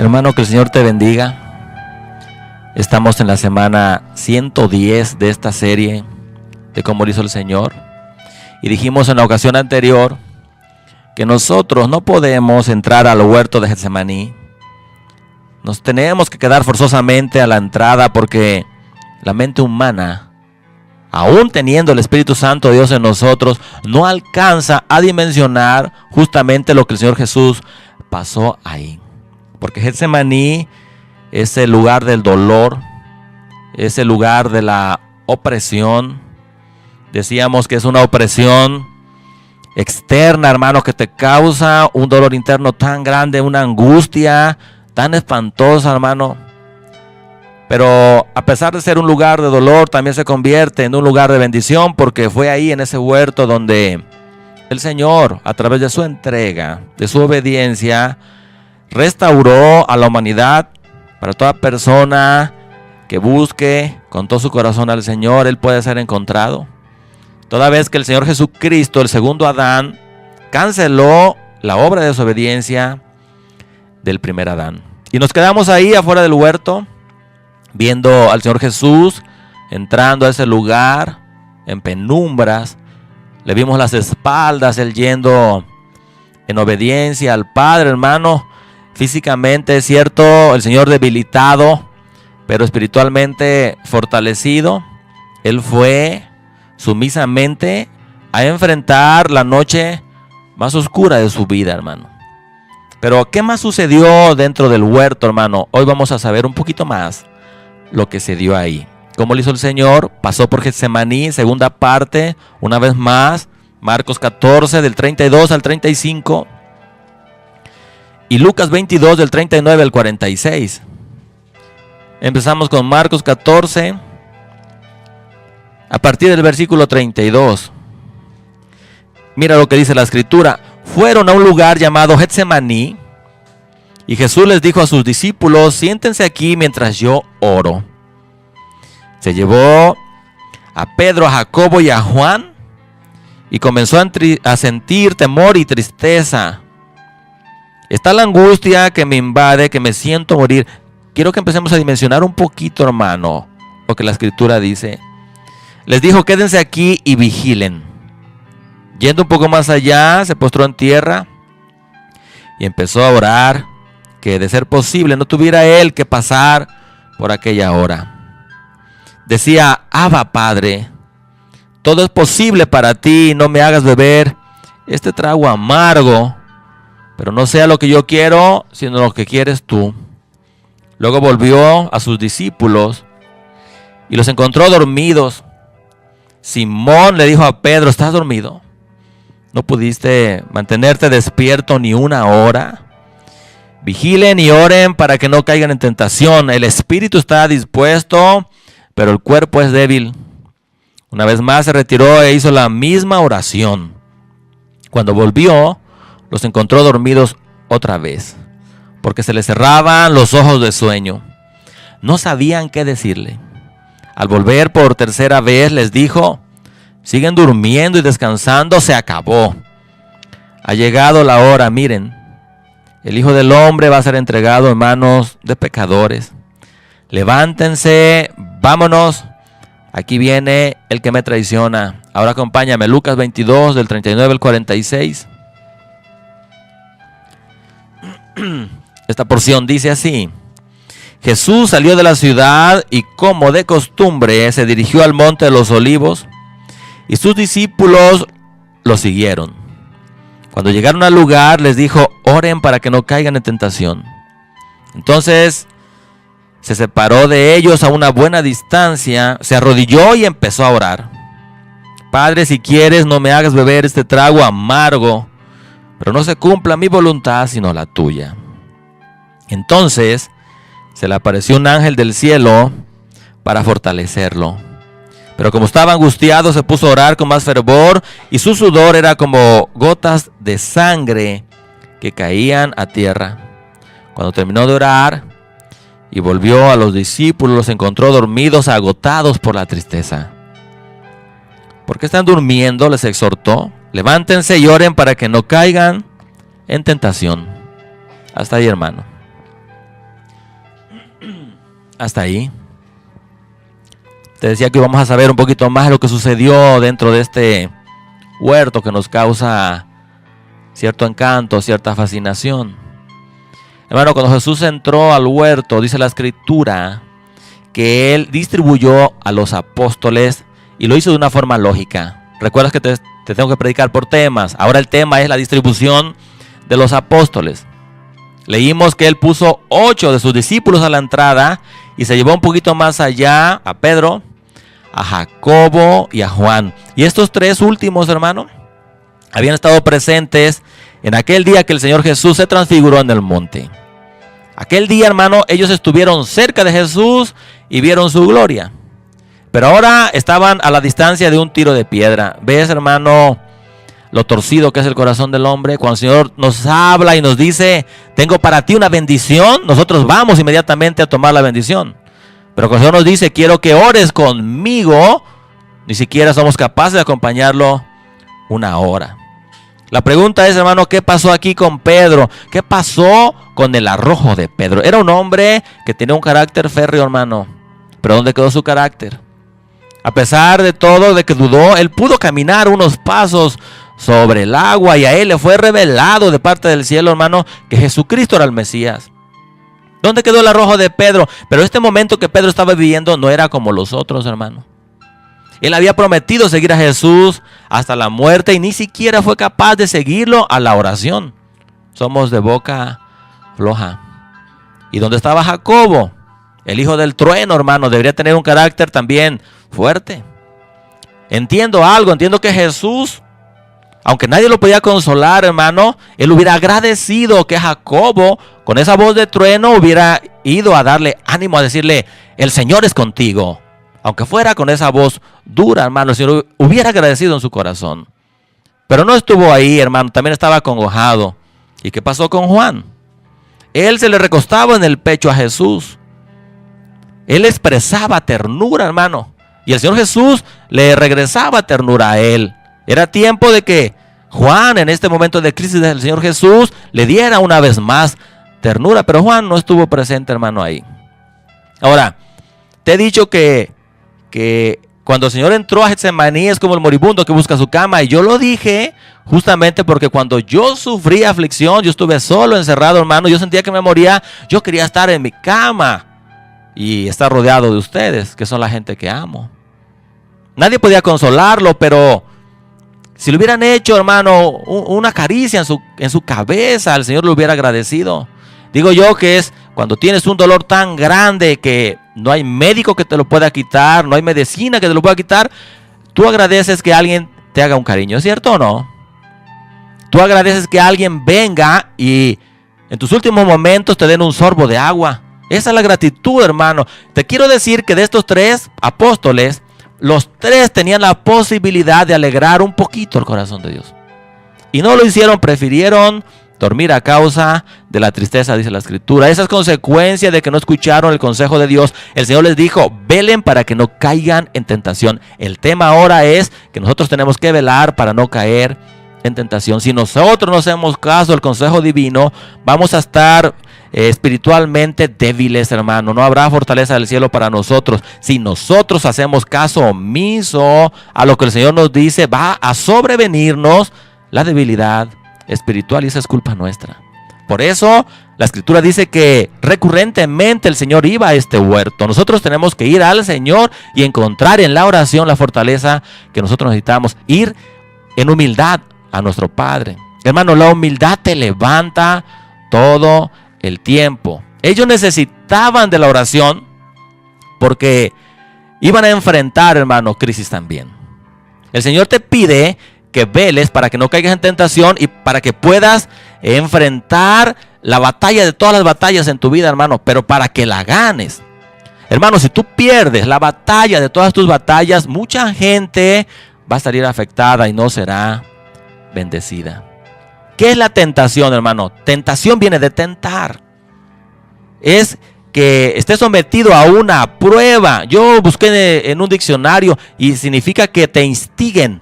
Hermano, que el Señor te bendiga. Estamos en la semana 110 de esta serie de cómo lo hizo el Señor. Y dijimos en la ocasión anterior que nosotros no podemos entrar al huerto de Getsemaní. Nos tenemos que quedar forzosamente a la entrada porque la mente humana, aún teniendo el Espíritu Santo de Dios en nosotros, no alcanza a dimensionar justamente lo que el Señor Jesús pasó ahí. Porque Getsemaní es el lugar del dolor, es el lugar de la opresión. Decíamos que es una opresión externa, hermano, que te causa un dolor interno tan grande, una angustia tan espantosa, hermano. Pero a pesar de ser un lugar de dolor, también se convierte en un lugar de bendición, porque fue ahí en ese huerto donde el Señor, a través de su entrega, de su obediencia, restauró a la humanidad. Para toda persona que busque con todo su corazón al Señor, Él puede ser encontrado. Toda vez que el Señor Jesucristo, el segundo Adán, canceló la obra de desobediencia del primer Adán. Y nos quedamos ahí afuera del huerto, viendo al Señor Jesús entrando a ese lugar en penumbras. Le vimos las espaldas, Él yendo en obediencia al Padre, hermano. Físicamente, es cierto, el Señor debilitado, pero espiritualmente fortalecido. Él fue sumisamente a enfrentar la noche más oscura de su vida, hermano. Pero ¿qué más sucedió dentro del huerto, hermano? Hoy vamos a saber un poquito más lo que se dio ahí. ¿Cómo lo hizo el Señor? Pasó por Getsemaní, segunda parte, una vez más, Marcos 14, del 32 al 35. Y Lucas 22, del 39 al 46. Empezamos con Marcos 14, a partir del versículo 32. Mira lo que dice la escritura. Fueron a un lugar llamado Getsemaní, y Jesús les dijo a sus discípulos: siéntense aquí mientras yo oro. Se llevó a Pedro, a Jacobo y a Juan, y comenzó a sentir temor y tristeza. Está la angustia que me invade, que me siento morir. Quiero que empecemos a dimensionar un poquito, hermano, lo que la escritura dice. Les dijo: quédense aquí y vigilen. Yendo un poco más allá, se postró en tierra y empezó a orar que, de ser posible, no tuviera él que pasar por aquella hora. Decía: Abba, Padre, todo es posible para ti, no me hagas beber este trago amargo, pero no sea lo que yo quiero, sino lo que quieres tú. Luego volvió a sus discípulos y los encontró dormidos. Simón le dijo a Pedro: ¿estás dormido? ¿No pudiste mantenerte despierto ni una hora? Vigilen y oren para que no caigan en tentación. El espíritu está dispuesto, pero el cuerpo es débil. Una vez más se retiró e hizo la misma oración. Cuando volvió, los encontró dormidos otra vez, porque se les cerraban los ojos de sueño. No sabían qué decirle. Al volver por tercera vez les dijo: siguen durmiendo y descansando, se acabó. Ha llegado la hora, miren. El Hijo del Hombre va a ser entregado en manos de pecadores. Levántense, vámonos. Aquí viene el que me traiciona. Ahora acompáñame, Lucas 22, del 39 al 46. Esta porción dice así: Jesús salió de la ciudad y, como de costumbre, se dirigió al monte de los Olivos, y sus discípulos lo siguieron. Cuando llegaron al lugar, les dijo: oren para que no caigan en tentación. Entonces se separó de ellos a una buena distancia, se arrodilló y empezó a orar: Padre, si quieres, no me hagas beber este trago amargo, pero no se cumpla mi voluntad sino la tuya. Entonces se le apareció un ángel del cielo para fortalecerlo. Pero como estaba angustiado, se puso a orar con más fervor, y su sudor era como gotas de sangre que caían a tierra. Cuando terminó de orar y volvió a los discípulos, los encontró dormidos, agotados por la tristeza. ¿Por qué están durmiendo?, les exhortó. Levántense y oren para que no caigan en tentación. Hasta ahí, hermano. Hasta ahí. Te decía que vamos a saber un poquito más de lo que sucedió dentro de este huerto que nos causa cierto encanto, cierta fascinación. Hermano, cuando Jesús entró al huerto, dice la Escritura que Él distribuyó a los apóstoles y lo hizo de una forma lógica. Recuerdas que te tengo que predicar por temas. Ahora el tema es la distribución de los apóstoles. Leímos que Él puso 8 de sus discípulos a la entrada y se llevó un poquito más allá a Pedro, a Jacobo y a Juan. Y estos 3 últimos, hermano, habían estado presentes en aquel día que el Señor Jesús se transfiguró en el monte. Aquel día, hermano, ellos estuvieron cerca de Jesús y vieron su gloria. Pero ahora estaban a la distancia de un tiro de piedra. ¿Ves, hermano, lo torcido que es el corazón del hombre? Cuando el Señor nos habla y nos dice, tengo para ti una bendición, nosotros vamos inmediatamente a tomar la bendición. Pero cuando el Señor nos dice, quiero que ores conmigo, ni siquiera somos capaces de acompañarlo una hora. La pregunta es, hermano, ¿qué pasó aquí con Pedro? ¿Qué pasó con el arrojo de Pedro? Era un hombre que tenía un carácter férreo, hermano. ¿Pero dónde quedó su carácter? A pesar de todo, de que dudó, él pudo caminar unos pasos sobre el agua y a él le fue revelado de parte del cielo, hermano, que Jesucristo era el Mesías. ¿Dónde quedó el arrojo de Pedro? Pero este momento que Pedro estaba viviendo no era como los otros, hermano. Él había prometido seguir a Jesús hasta la muerte y ni siquiera fue capaz de seguirlo a la oración. Somos de boca floja. ¿Y dónde estaba Jacobo? El hijo del trueno, hermano, debería tener un carácter también fuerte. Entiendo algo, entiendo que Jesús, aunque nadie lo podía consolar, hermano, él hubiera agradecido que Jacobo, con esa voz de trueno, hubiera ido a darle ánimo, a decirle, el Señor es contigo. Aunque fuera con esa voz dura, hermano, el Señor hubiera agradecido en su corazón. Pero no estuvo ahí, hermano, también estaba acongojado. ¿Y qué pasó con Juan? Él se le recostaba en el pecho a Jesús. Él expresaba ternura, hermano. Y el Señor Jesús le regresaba ternura a él. Era tiempo de que Juan, en este momento de crisis del Señor Jesús, le diera una vez más ternura. Pero Juan no estuvo presente, hermano, ahí. Ahora, te he dicho que cuando el Señor entró a Getsemaní es como el moribundo que busca su cama. Y yo lo dije justamente porque cuando yo sufrí aflicción, yo estuve solo, encerrado, hermano. Yo sentía que me moría. Yo quería estar en mi cama y estar rodeado de ustedes, que son la gente que amo. Nadie podía consolarlo, pero si le hubieran hecho, hermano, una caricia en su cabeza, el Señor le hubiera agradecido. Digo yo que es cuando tienes un dolor tan grande que no hay médico que te lo pueda quitar, no hay medicina que te lo pueda quitar, tú agradeces que alguien te haga un cariño, ¿es cierto o no? Tú agradeces que alguien venga y en tus últimos momentos te den un sorbo de agua. Esa es la gratitud, hermano. Te quiero decir que de estos 3 apóstoles, los 3 tenían la posibilidad de alegrar un poquito el corazón de Dios. Y no lo hicieron, prefirieron dormir a causa de la tristeza, dice la Escritura. Esa es consecuencia de que no escucharon el consejo de Dios. El Señor les dijo, velen para que no caigan en tentación. El tema ahora es que nosotros tenemos que velar para no caer en tentación. Si nosotros no hacemos caso al consejo divino, vamos a estar espiritualmente débiles, hermano. No habrá fortaleza del cielo para nosotros. Si nosotros hacemos caso omiso a lo que el Señor nos dice, va a sobrevenirnos la debilidad espiritual y esa es culpa nuestra. Por eso la Escritura dice que recurrentemente el Señor iba a este huerto. Nosotros tenemos que ir al Señor y encontrar en la oración la fortaleza que nosotros necesitamos. Ir en humildad a nuestro Padre. Hermano, la humildad te levanta todo el tiempo. Ellos necesitaban de la oración porque iban a enfrentar, hermano, crisis también. El Señor te pide que veles para que no caigas en tentación y para que puedas enfrentar la batalla de todas las batallas en tu vida, hermano, pero para que la ganes. Hermano, si tú pierdes la batalla de todas tus batallas, mucha gente va a salir afectada y no será bendecida. ¿Qué es la tentación, hermano? Tentación viene de tentar. Es que estés sometido a una prueba. Yo busqué en un diccionario y significa que te instiguen.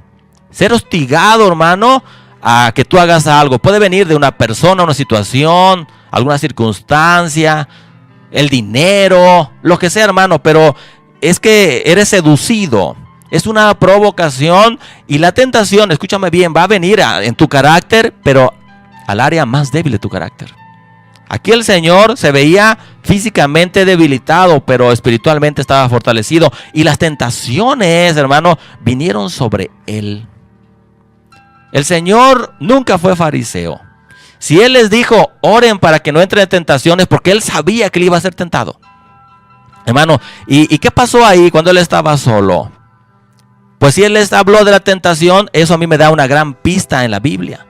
Ser hostigado, hermano, a que tú hagas algo. Puede venir de una persona, una situación, alguna circunstancia. el dinero, lo que sea, hermano, pero es que eres seducido. Es una provocación y la tentación, escúchame bien, va a venir en tu carácter, pero al área más débil de tu carácter. Aquí el Señor se veía físicamente debilitado, pero espiritualmente estaba fortalecido. Y las tentaciones, hermano, vinieron sobre Él. El Señor nunca fue fariseo. Si Él les dijo, oren para que no entren en tentaciones, porque Él sabía que Él iba a ser tentado. Hermano, ¿y qué pasó ahí cuando Él estaba solo? Pues si Él les habló de la tentación, eso a mí me da una gran pista en la Biblia.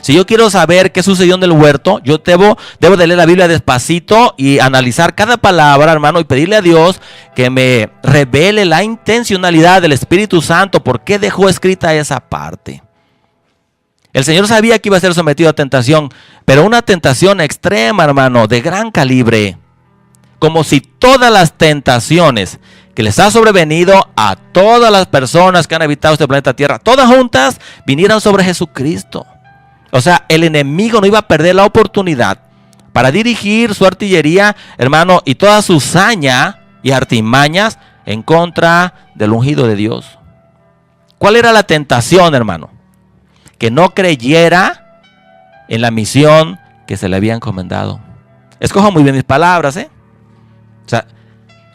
Si yo quiero saber qué sucedió en el huerto, yo debo de leer la Biblia despacito y analizar cada palabra, hermano, y pedirle a Dios que me revele la intencionalidad del Espíritu Santo, por qué dejó escrita esa parte. El Señor sabía que iba a ser sometido a tentación, pero una tentación extrema, hermano, de gran calibre. Como si todas las tentaciones que les ha sobrevenido a todas las personas que han habitado este planeta Tierra, todas juntas, vinieran sobre Jesucristo. O sea, el enemigo no iba a perder la oportunidad para dirigir su artillería, hermano, y toda su saña y artimañas en contra del ungido de Dios. ¿Cuál era la tentación, hermano? Que no creyera en la misión que se le había encomendado. Escoja muy bien mis palabras, ¿eh? O sea,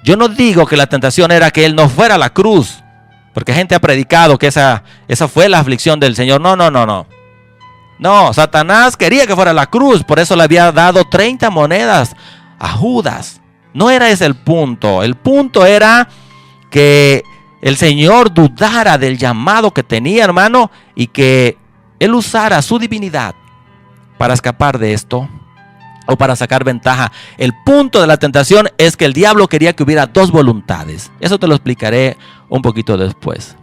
yo no digo que la tentación era que Él no fuera a la cruz, porque gente ha predicado que esa fue la aflicción del Señor. No. No, Satanás quería que fuera a la cruz, por eso le había dado 30 monedas a Judas. No era ese el punto. El punto era que el Señor dudara del llamado que tenía, hermano, y que Él usara su divinidad para escapar de esto o para sacar ventaja. El punto de la tentación es que el diablo quería que hubiera dos voluntades. Eso te lo explicaré un poquito después.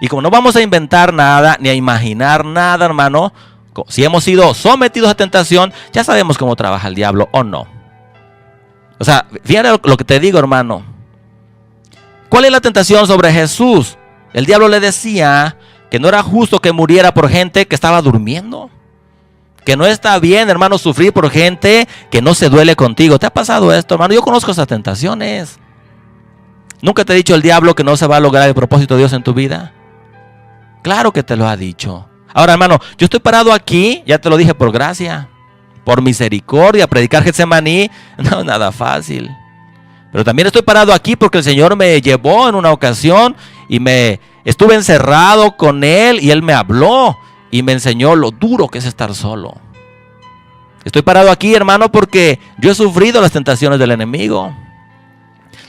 Y como no vamos a inventar nada ni a imaginar nada, hermano, si hemos sido sometidos a tentación, ya sabemos cómo trabaja el diablo o no. O sea, fíjate lo que te digo, hermano. ¿Cuál es la tentación sobre Jesús? El diablo le decía que no era justo que muriera por gente que estaba durmiendo. Que no está bien, hermano, sufrir por gente que no se duele contigo. ¿Te ha pasado esto, hermano? Yo conozco esas tentaciones. ¿Nunca te ha dicho el diablo que no se va a lograr el propósito de Dios en tu vida? Claro que te lo ha dicho. Ahora, hermano, yo estoy parado aquí, ya te lo dije, por gracia, por misericordia. Predicar Getsemaní no es nada fácil. Pero también estoy parado aquí porque el Señor me llevó en una ocasión y estuve encerrado con Él y Él me habló y me enseñó lo duro que es estar solo. Estoy parado aquí, hermano, porque yo he sufrido las tentaciones del enemigo.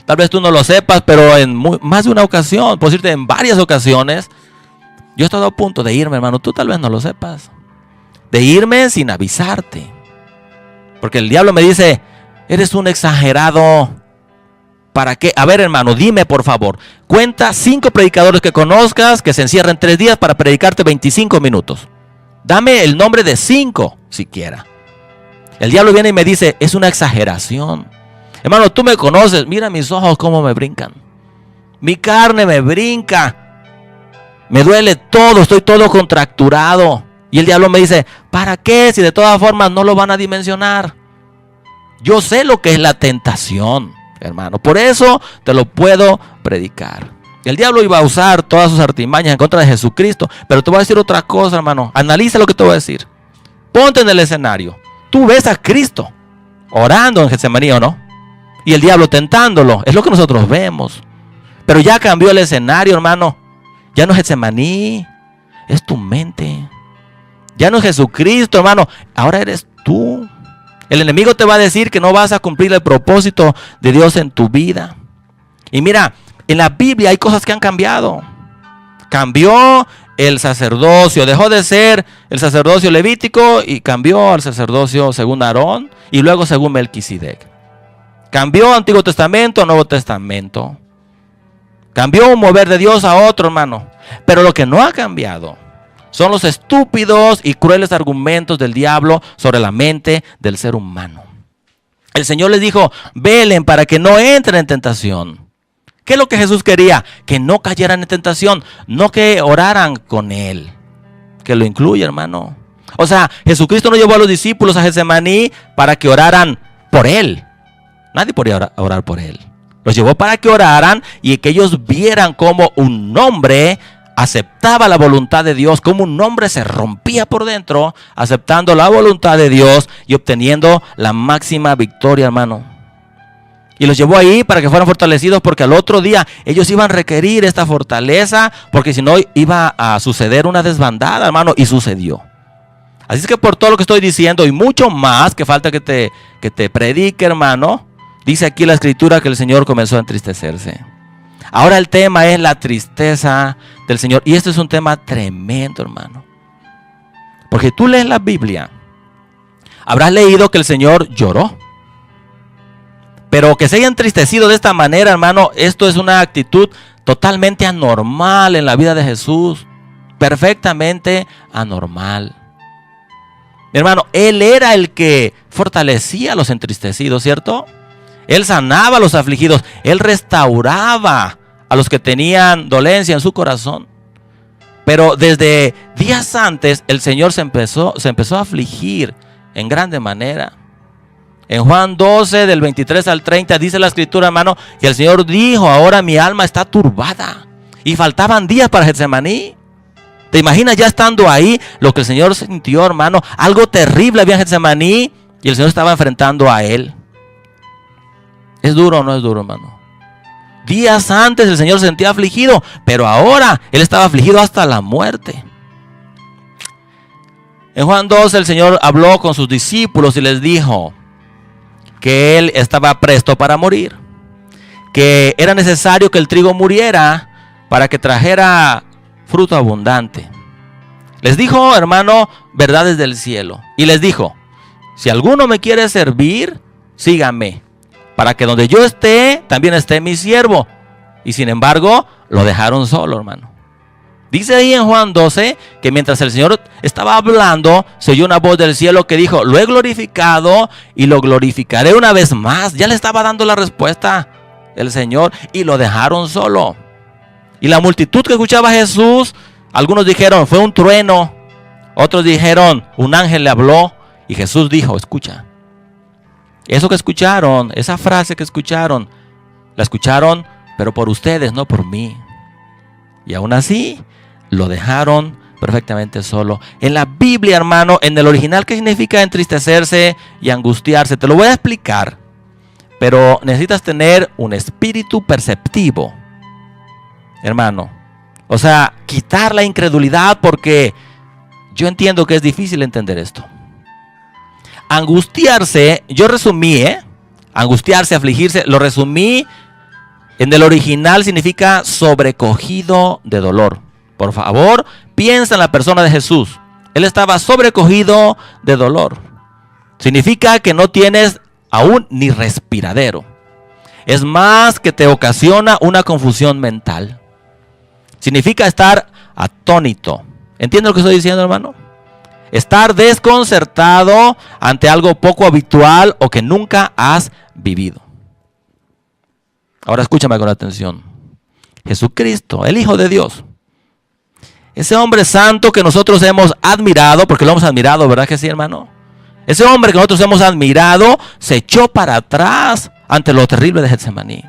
Tal vez tú no lo sepas, pero en más de una ocasión, por decirte, en varias ocasiones, yo he estado a punto de irme, hermano. Tú tal vez no lo sepas. De irme sin avisarte. Porque el diablo me dice, eres un exagerado. ¿Para qué? A ver, hermano, dime por favor. Cuenta 5 predicadores que conozcas que se encierren 3 días para predicarte 25 minutos. Dame el nombre de 5 siquiera. El diablo viene y me dice, es una exageración. Hermano, tú me conoces. Mira mis ojos cómo me brincan. Mi carne me brinca. Me duele todo, estoy todo contracturado. Y el diablo me dice, ¿para qué? Si de todas formas no lo van a dimensionar. Yo sé lo que es la tentación, hermano. Por eso te lo puedo predicar. El diablo iba a usar todas sus artimañas en contra de Jesucristo. Pero te voy a decir otra cosa, hermano. Analiza lo que te voy a decir. Ponte en el escenario. Tú ves a Cristo orando en Getsemaní, ¿o no? Y el diablo tentándolo. Es lo que nosotros vemos. Pero ya cambió el escenario, hermano. Ya no es Getsemaní, es tu mente. Ya no es Jesucristo, hermano. Ahora eres tú. El enemigo te va a decir que no vas a cumplir el propósito de Dios en tu vida. Y mira, en la Biblia hay cosas que han cambiado. Cambió el sacerdocio. Dejó de ser el sacerdocio levítico y cambió al sacerdocio según Aarón y luego según Melquisedec. Cambió Antiguo Testamento a Nuevo Testamento. Cambió un mover de Dios a otro, hermano. Pero lo que no ha cambiado son los estúpidos y crueles argumentos del diablo sobre la mente del ser humano. El Señor les dijo, velen para que no entren en tentación. ¿Qué es lo que Jesús quería? Que no cayeran en tentación, no que oraran con Él. Que lo incluye, hermano. O sea, Jesucristo no llevó a los discípulos a Getsemaní para que oraran por Él. Nadie podía orar por él. Los llevó para que oraran y que ellos vieran cómo un hombre aceptaba la voluntad de Dios, cómo un hombre se rompía por dentro, aceptando la voluntad de Dios y obteniendo la máxima victoria, hermano. Y los llevó ahí para que fueran fortalecidos, porque al otro día ellos iban a requerir esta fortaleza, porque si no iba a suceder una desbandada, hermano, y sucedió. Así es que por todo lo que estoy diciendo y mucho más que falta que te predique, hermano, dice aquí la escritura que el Señor comenzó a entristecerse. Ahora el tema es la tristeza del Señor. Y este es un tema tremendo, hermano. Porque tú lees la Biblia, habrás leído que el Señor lloró. Pero que se haya entristecido de esta manera, hermano, esto es una actitud totalmente anormal en la vida de Jesús. Perfectamente anormal. Mi hermano, Él era el que fortalecía a los entristecidos, ¿cierto? Él sanaba a los afligidos. Él restauraba a los que tenían dolencia en su corazón. Pero desde días antes, el Señor se empezó a afligir en grande manera. En Juan 12, del 23 al 30, dice la escritura, hermano, que el Señor dijo: ahora mi alma está turbada. Y faltaban días para Getsemaní. ¿Te imaginas ya estando ahí lo que el Señor sintió, hermano? Algo terrible había en Getsemaní y el Señor estaba enfrentando a Él. ¿Es duro o no es duro, hermano? Días antes el Señor se sentía afligido, pero ahora Él estaba afligido hasta la muerte. En Juan 12 el Señor habló con sus discípulos y les dijo que Él estaba presto para morir, que era necesario que el trigo muriera para que trajera fruto abundante. Les dijo, hermano, verdades del cielo. Y les dijo: si alguno me quiere servir, sígame, para que donde yo esté, también esté mi siervo. Y sin embargo, lo dejaron solo, hermano. Dice ahí en Juan 12 que mientras el Señor estaba hablando, se oyó una voz del cielo que dijo: lo he glorificado y lo glorificaré una vez más. Ya le estaba dando la respuesta el Señor y lo dejaron solo. Y la multitud que escuchaba a Jesús, algunos dijeron: fue un trueno. Otros dijeron: un ángel le habló. Y Jesús dijo: escucha. Eso que escucharon, esa frase que escucharon, la escucharon, pero por ustedes, no por mí. Y aún así, lo dejaron perfectamente solo. En la Biblia, hermano, en el original, ¿qué significa entristecerse y angustiarse? Te lo voy a explicar, pero necesitas tener un espíritu perceptivo, hermano. O sea, quitar la incredulidad, porque yo entiendo que es difícil entender esto. Angustiarse, yo resumí, angustiarse, afligirse, lo resumí. En el original significa sobrecogido de dolor. Por favor, piensa en la persona de Jesús. Él estaba sobrecogido de dolor. Significa que no tienes aún ni respiradero. Es más, que te ocasiona una confusión mental. Significa estar atónito. ¿Entiendes lo que estoy diciendo, hermano? Estar desconcertado ante algo poco habitual o que nunca has vivido. Ahora escúchame con atención. Jesucristo, el Hijo de Dios, ese hombre santo que nosotros hemos admirado, porque lo hemos admirado, ¿verdad que sí, hermano? Ese hombre que nosotros hemos admirado se echó para atrás ante lo terrible de Getsemaní.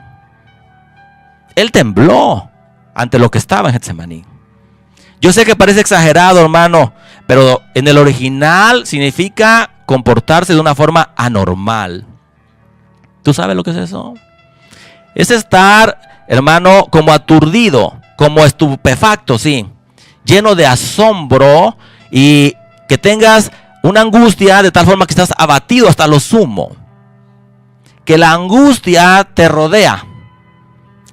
Él tembló ante lo que estaba en Getsemaní. Yo sé que parece exagerado, hermano, pero en el original significa comportarse de una forma anormal. ¿Tú sabes lo que es eso? Es estar, hermano, como aturdido, como estupefacto, sí, lleno de asombro, y que tengas una angustia de tal forma que estás abatido hasta lo sumo. Que la angustia te rodea.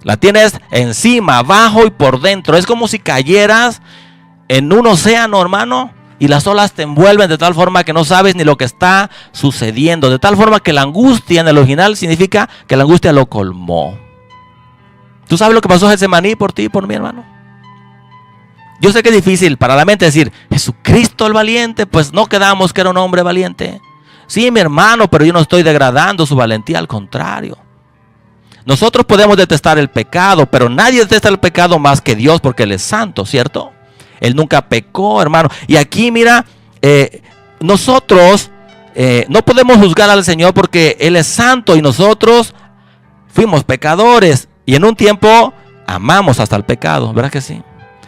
La tienes encima, abajo y por dentro. Es como si cayeras en un océano, hermano, y las olas te envuelven de tal forma que no sabes ni lo que está sucediendo. De tal forma que la angustia en el original significa que la angustia lo colmó. ¿Tú sabes lo que pasó en Getsemaní por ti y por mí, hermano? Yo sé que es difícil para la mente decir: Jesucristo el valiente. Pues no quedamos que era un hombre valiente. Sí, mi hermano, pero yo no estoy degradando su valentía, al contrario. Nosotros podemos detestar el pecado, pero nadie detesta el pecado más que Dios, porque Él es santo, ¿cierto? Él nunca pecó, hermano. Y aquí, mira, nosotros no podemos juzgar al Señor porque Él es santo y nosotros fuimos pecadores y en un tiempo amamos hasta el pecado, ¿verdad que sí?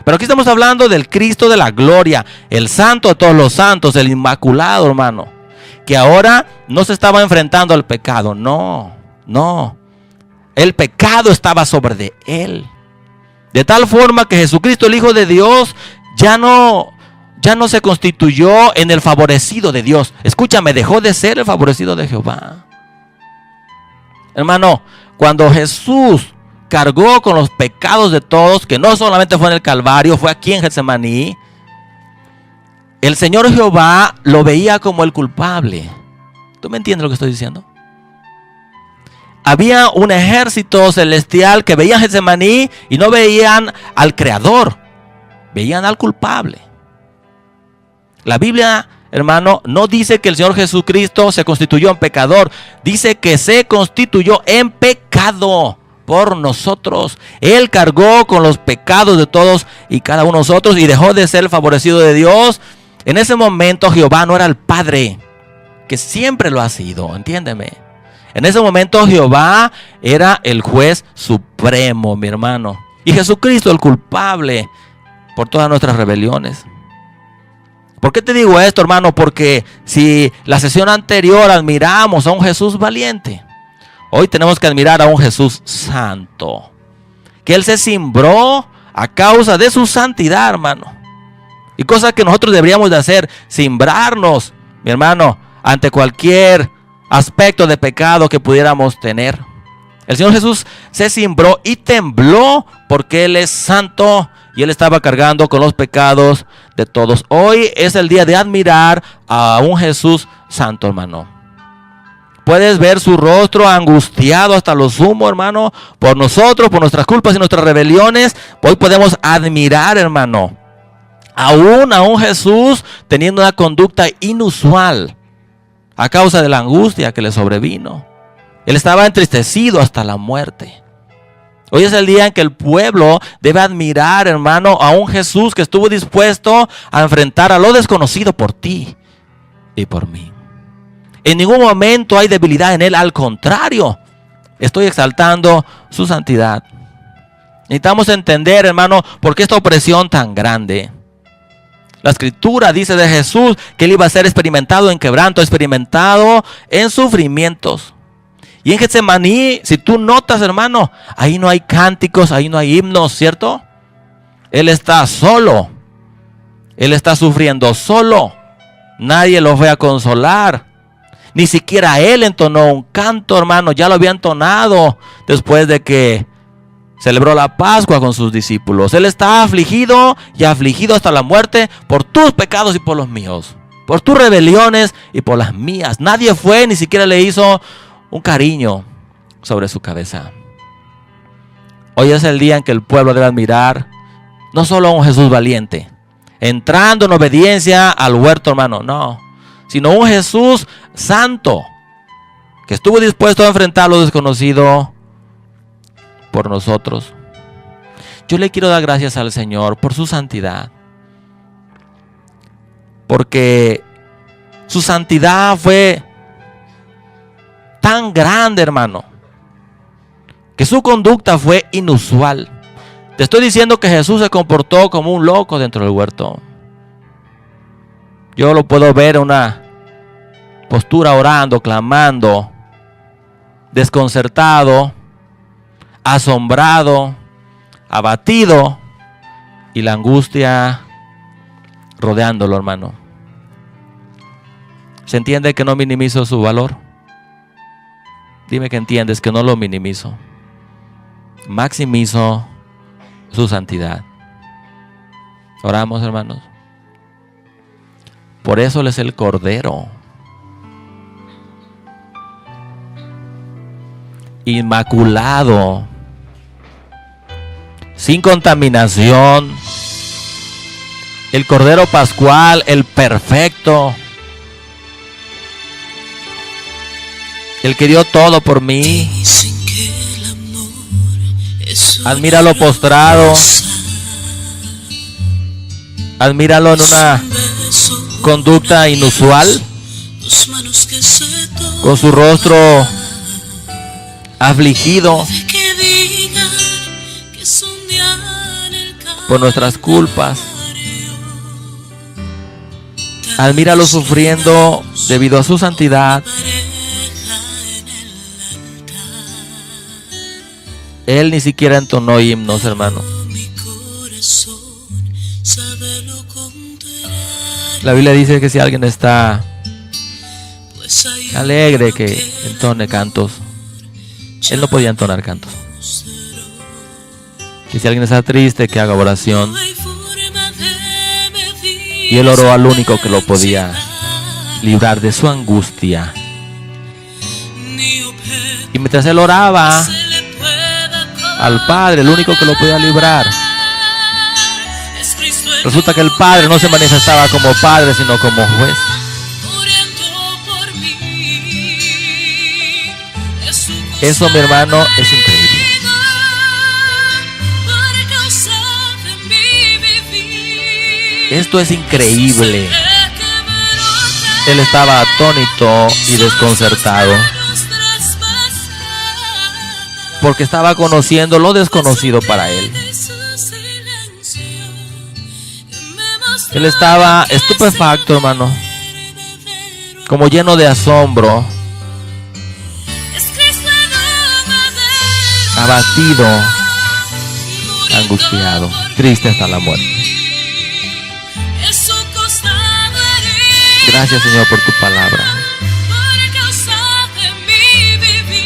Pero aquí estamos hablando del Cristo de la gloria, el santo de todos los santos, el inmaculado, hermano, que ahora no se estaba enfrentando al pecado, no. El pecado estaba sobre de Él. De tal forma que Jesucristo, el Hijo de Dios, ya no se constituyó en el favorecido de Dios. Escúchame, dejó de ser el favorecido de Jehová. Hermano, cuando Jesús cargó con los pecados de todos, que no solamente fue en el Calvario, fue aquí en Getsemaní, el Señor Jehová lo veía como el culpable. ¿Tú me entiendes lo que estoy diciendo? Había un ejército celestial que veía Getsemaní y no veían al Creador, veían al culpable. La Biblia, hermano, no dice que el Señor Jesucristo se constituyó en pecador, dice que se constituyó en pecado por nosotros. Él cargó con los pecados de todos y cada uno de nosotros y dejó de ser el favorecido de Dios. En ese momento Jehová no era el Padre, que siempre lo ha sido, entiéndeme. En ese momento Jehová era el juez supremo, mi hermano. Y Jesucristo el culpable por todas nuestras rebeliones. ¿Por qué te digo esto, hermano? Porque si la sesión anterior admiramos a un Jesús valiente, hoy tenemos que admirar a un Jesús santo. Que Él se cimbró a causa de su santidad, hermano. Y cosas que nosotros deberíamos de hacer, cimbrarnos, mi hermano, ante cualquier aspecto de pecado que pudiéramos tener. El Señor Jesús se cimbró y tembló porque Él es santo y Él estaba cargando con los pecados de todos. Hoy es el día de admirar a un Jesús santo, hermano. Puedes ver su rostro angustiado hasta lo sumo, hermano, por nosotros, por nuestras culpas y nuestras rebeliones. Hoy podemos admirar, hermano, aún a un Jesús teniendo una conducta inusual a causa de la angustia que le sobrevino. Él estaba entristecido hasta la muerte. Hoy es el día en que el pueblo debe admirar, hermano, a un Jesús que estuvo dispuesto a enfrentar a lo desconocido por ti y por mí. En ningún momento hay debilidad en Él, al contrario, estoy exaltando su santidad. Necesitamos entender, hermano, por qué esta opresión tan grande. La Escritura dice de Jesús que Él iba a ser experimentado en quebranto, experimentado en sufrimientos. Y en Getsemaní, si tú notas, hermano, ahí no hay cánticos, ahí no hay himnos, ¿cierto? Él está solo. Él está sufriendo solo. Nadie lo fue a consolar. Ni siquiera Él entonó un canto, hermano. Ya lo había entonado después de que celebró la Pascua con sus discípulos. Él está afligido y afligido hasta la muerte por tus pecados y por los míos. Por tus rebeliones y por las mías. Nadie fue, ni siquiera le hizo un cariño sobre su cabeza. Hoy es el día en que el pueblo debe admirar no solo a un Jesús valiente, entrando en obediencia al huerto, hermano, no, sino un Jesús santo, que estuvo dispuesto a enfrentar lo desconocido por nosotros. Yo le quiero dar gracias al Señor por su santidad, porque su santidad fue tan grande, hermano, que su conducta fue inusual. Te estoy diciendo que Jesús se comportó como un loco dentro del huerto. Yo lo puedo ver en una postura orando, clamando, desconcertado, asombrado, abatido y la angustia rodeándolo, hermano. ¿Se entiende que no minimizo su valor? Dime que entiendes que no lo minimizo. Maximizo su santidad. Oramos, hermanos. Por eso Él es el Cordero inmaculado, sin contaminación, el Cordero Pascual, el perfecto, el que dio todo por mí. Admíralo postrado, admíralo en una conducta inusual, con su rostro afligido por nuestras culpas. Al míralo sufriendo debido a su santidad, él ni siquiera entonó himnos, hermano. La Biblia dice que si alguien está alegre, que entone cantos. Él no podía entonar cantos. Que si alguien está triste, que haga oración. Y él oró al único que lo podía librar de su angustia. Y mientras él oraba al Padre, el único que lo podía librar, resulta que el Padre no se manifestaba como Padre, sino como juez. Eso, mi hermano, es increíble. Esto es increíble. Él estaba atónito y desconcertado, porque estaba conociendo lo desconocido para él. Él estaba estupefacto, hermano, como lleno de asombro, abatido, angustiado, triste hasta la muerte. Gracias, Señor, por tu palabra.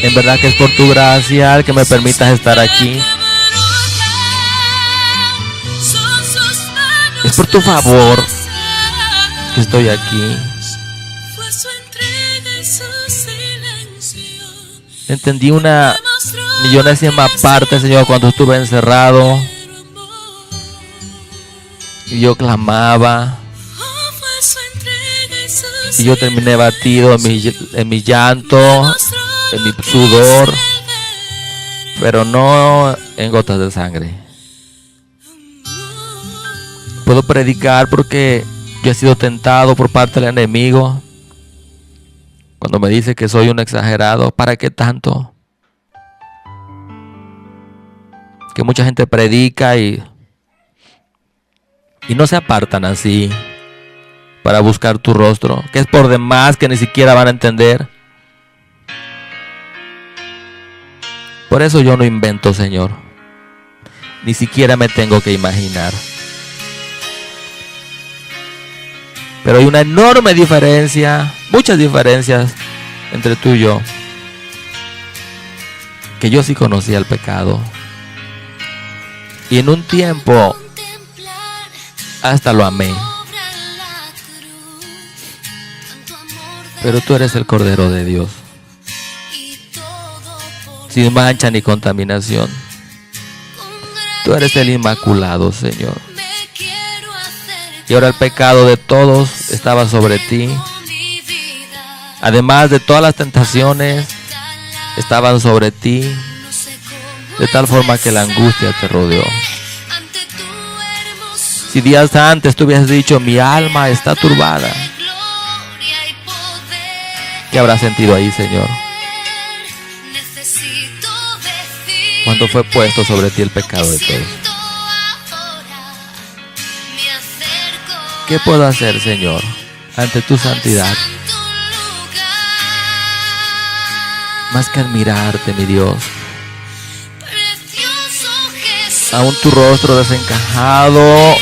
En verdad que es por tu gracia el que me permitas estar aquí. Es por tu favor que estoy aquí. Entendí una millonésima parte, Señor, cuando estuve encerrado y yo clamaba y yo terminé batido en mi llanto, en mi sudor, pero no en gotas de sangre. Puedo predicar porque yo he sido tentado por parte del enemigo cuando me dice que soy un exagerado. ¿Para qué tanto? Que mucha gente predica y no se apartan así para buscar tu rostro, que es por demás que ni siquiera van a entender. Por eso yo no invento, Señor. Ni siquiera me tengo que imaginar. Pero hay una enorme diferencia, muchas diferencias entre tú y yo. Que yo sí conocía el pecado. Y en un tiempo hasta lo amé. Pero tú eres el Cordero de Dios, sin mancha ni contaminación. Tú eres el Inmaculado, Señor. Y ahora el pecado de todos estaba sobre ti. Además de todas las tentaciones, estaban sobre ti, de tal forma que la angustia te rodeó. Si días antes tú hubieras dicho, mi alma está turbada, ¿qué habrás sentido ahí, Señor? Cuando fue puesto sobre ti el pecado de todos. ¿Qué puedo hacer, Señor, ante tu santidad? Más que admirarte, mi Dios. Aún tu rostro desencajado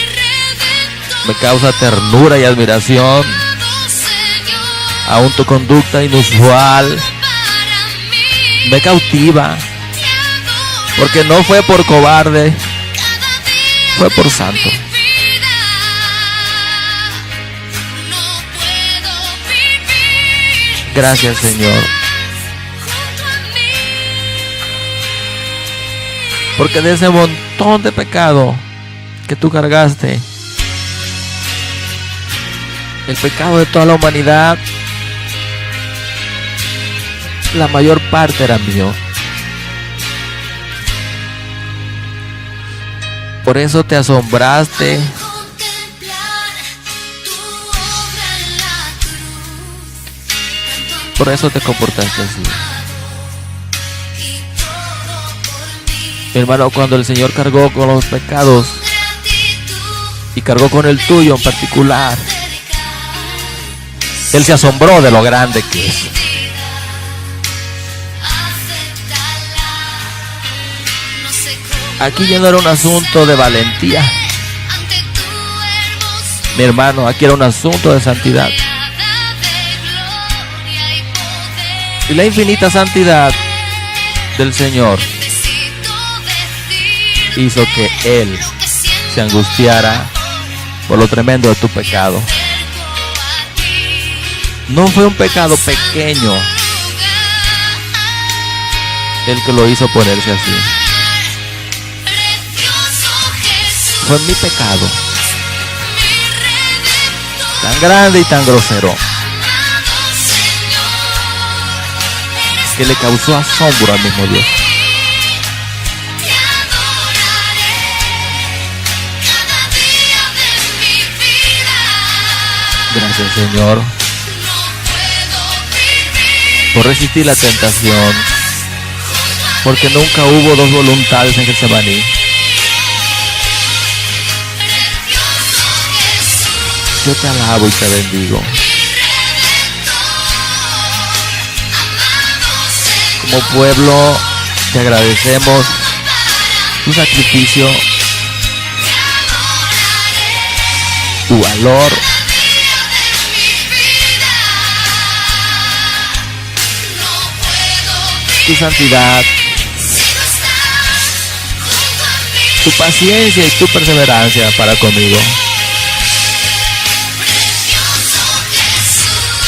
me causa ternura y admiración. Aún tu conducta inusual me cautiva, porque no fue por cobarde, fue por santo. Gracias, Señor, porque de ese montón de pecado que tú cargaste, el pecado de toda la humanidad, la mayor parte era mío. Por eso te asombraste Por eso te comportaste así. Mi hermano, cuando el Señor cargó con los pecados y cargó con el tuyo en particular, Él se asombró de lo grande que es. Aquí ya no era un asunto de valentía, mi hermano, aquí era un asunto de santidad. Y la infinita santidad del Señor hizo que Él se angustiara por lo tremendo de tu pecado. No fue un pecado pequeño el que lo hizo ponerse así. Fue mi pecado, tan grande y tan grosero, que le causó asombro al mismo Dios. Gracias, Señor, por resistir la tentación, porque nunca hubo dos voluntades en Getsemaní. Yo te alabo y te bendigo. Como pueblo te agradecemos tu sacrificio, tu valor, tu santidad, tu paciencia y tu perseverancia para conmigo.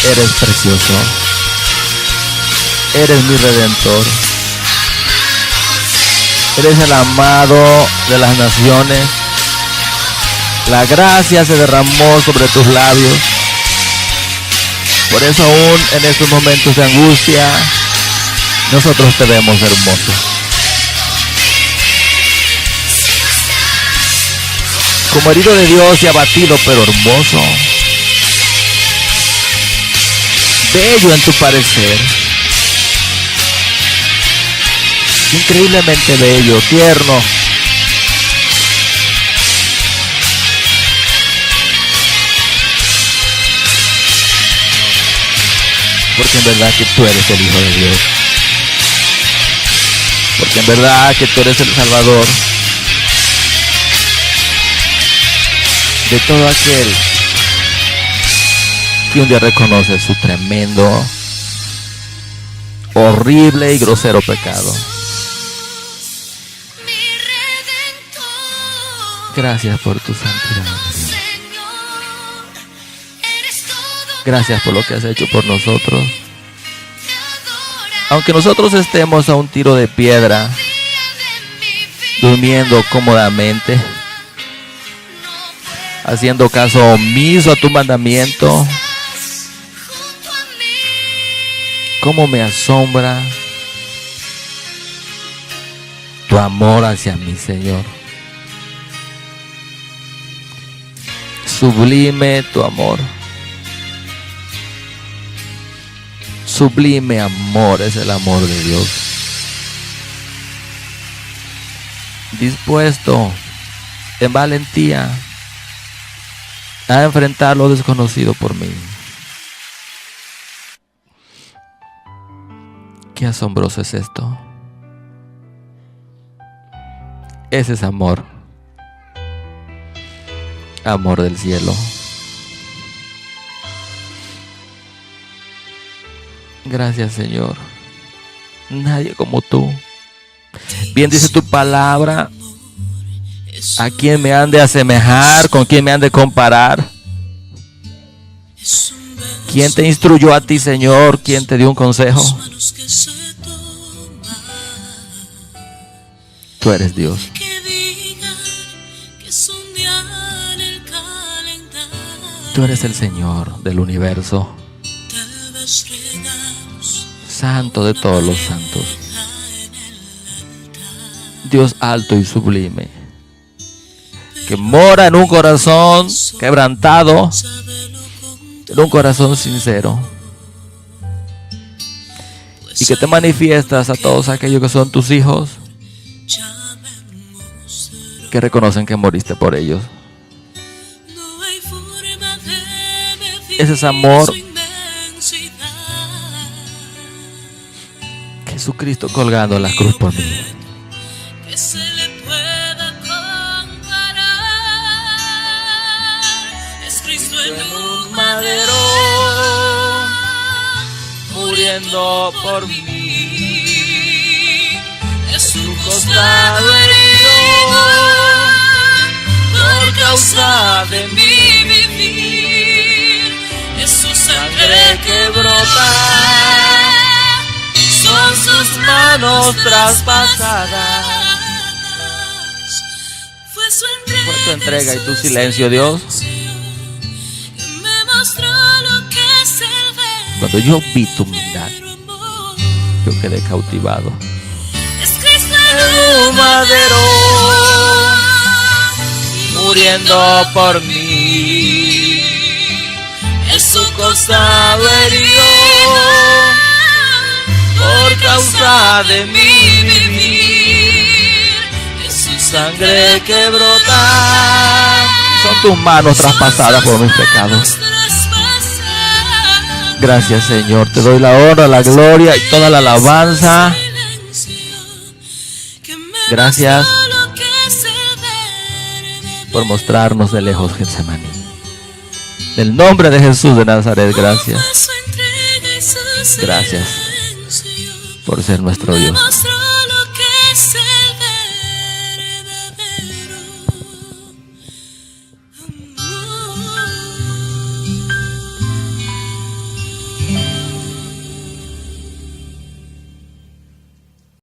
Eres precioso. Eres mi Redentor. Eres el amado de las naciones. La gracia se derramó sobre tus labios. Por eso aún en estos momentos de angustia, nosotros te vemos hermoso. Como herido de Dios y abatido, pero hermoso. Bello en tu parecer. Increíblemente bello, tierno. Porque en verdad que tú eres el Hijo de Dios. Porque en verdad que tú eres el Salvador de todo aquel que un día reconoce su tremendo, horrible y grosero pecado. Gracias por tu santidad. Gracias por lo que has hecho por nosotros. Aunque nosotros estemos a un tiro de piedra, durmiendo cómodamente, haciendo caso omiso a tu mandamiento, cómo me asombra tu amor hacia mí, Señor. Sublime tu amor. Sublime amor es el amor de Dios. Dispuesto en valentía a enfrentar lo desconocido por mí. Qué asombroso es esto. Ese es amor. Amor del cielo. Gracias, Señor. Nadie como tú. Bien dice tu palabra. ¿A quién me han de asemejar? ¿Con quién me han de comparar? ¿Quién te instruyó a ti, Señor? ¿Quién te dio un consejo? Tú eres Dios. Tú eres el Señor del universo. Santo de todos los santos. Dios alto y sublime, que mora en un corazón quebrantado, en un corazón sincero. y que te manifiestas a todos aquellos que son tus hijos, que reconocen que moriste por ellos. Ese es amor. Jesucristo colgando en la cruz por mí. Muriendo por mí, es su costado herido por causa de mi vivir, es su sangre que brota, son sus manos traspasadas. Fue tu entrega y tu silencio, Dios. Cuando yo vi tu humildad, yo quedé cautivado. Es Cristo en un madero, muriendo por mí. Es su costado herido por causa de mi vivir. Es su sangre que brota, son tus manos traspasadas por mis pecados. Gracias, Señor, te doy la honra, la gloria y toda la alabanza. Gracias por mostrarnos de lejos Getsemaní. En el nombre de Jesús de Nazaret, gracias. Gracias por ser nuestro Dios.